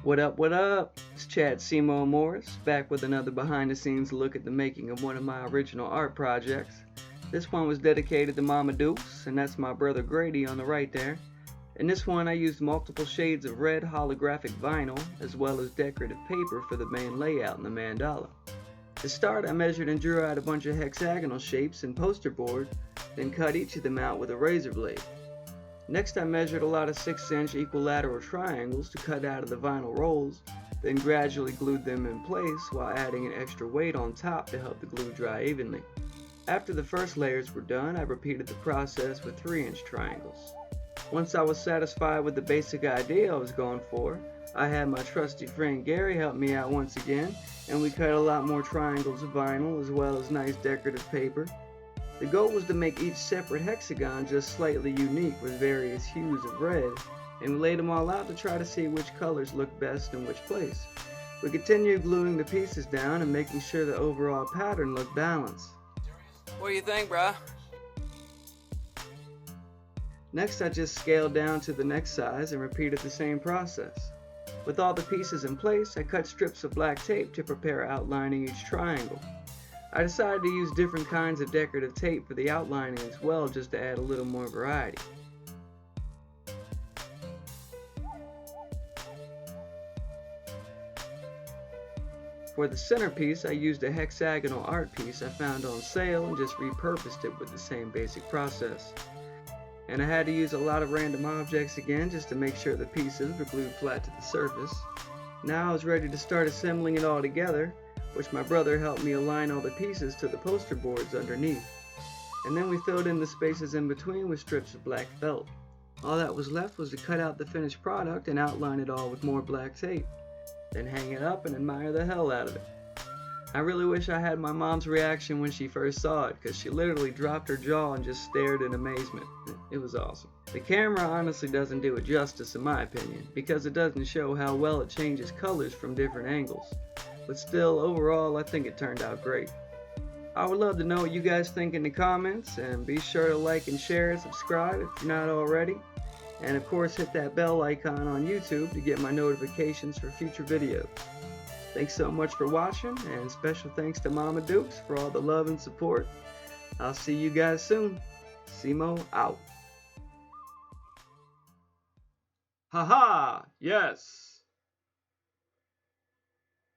What up, what up? It's Chad Seymour Morris, back with another behind the scenes look at the making of one of my original art projects. This one was dedicated to Momma Dukes, and that's my brother Grady on the right there. In this one I used multiple shades of red holographic vinyl, as well as decorative paper for the main layout in the mandala. To start, I measured and drew out a bunch of hexagonal shapes in poster board, then cut each of them out with a razor blade. Next I measured a lot of 6-inch equilateral triangles to cut out of the vinyl rolls, then gradually glued them in place while adding an extra weight on top to help the glue dry evenly. After the first layers were done, I repeated the process with 3-inch triangles. Once I was satisfied with the basic idea I was going for, I had my trusty friend Gary help me out once again, and we cut a lot more triangles of vinyl as well as nice decorative paper. The goal was to make each separate hexagon just slightly unique with various hues of red, and we laid them all out to try to see which colors looked best in which place. We continued gluing the pieces down and making sure the overall pattern looked balanced. What do you think, bruh? Next I just scaled down to the next size and repeated the same process. With all the pieces in place, I cut strips of black tape to prepare outlining each triangle. I decided to use different kinds of decorative tape for the outlining as well, just to add a little more variety. For the centerpiece, I used a hexagonal art piece I found on sale and just repurposed it with the same basic process. And I had to use a lot of random objects again just to make sure the pieces were glued flat to the surface. Now I was ready to start assembling it all together, which my brother helped me align all the pieces to the poster boards underneath. And then we filled in the spaces in between with strips of black felt. All that was left was to cut out the finished product and outline it all with more black tape. Then hang it up and admire the hell out of it. I really wish I had my mom's reaction when she first saw it, because she literally dropped her jaw and just stared in amazement. It was awesome. The camera honestly doesn't do it justice in my opinion, because it doesn't show how well it changes colors from different angles. But still, overall, I think it turned out great. I would love to know what you guys think in the comments, and be sure to like and share and subscribe if you're not already. And of course, hit that bell icon on YouTube to get my notifications for future videos. Thanks so much for watching, and special thanks to Momma Dukes for all the love and support. I'll see you guys soon. Simo out. Haha, yes.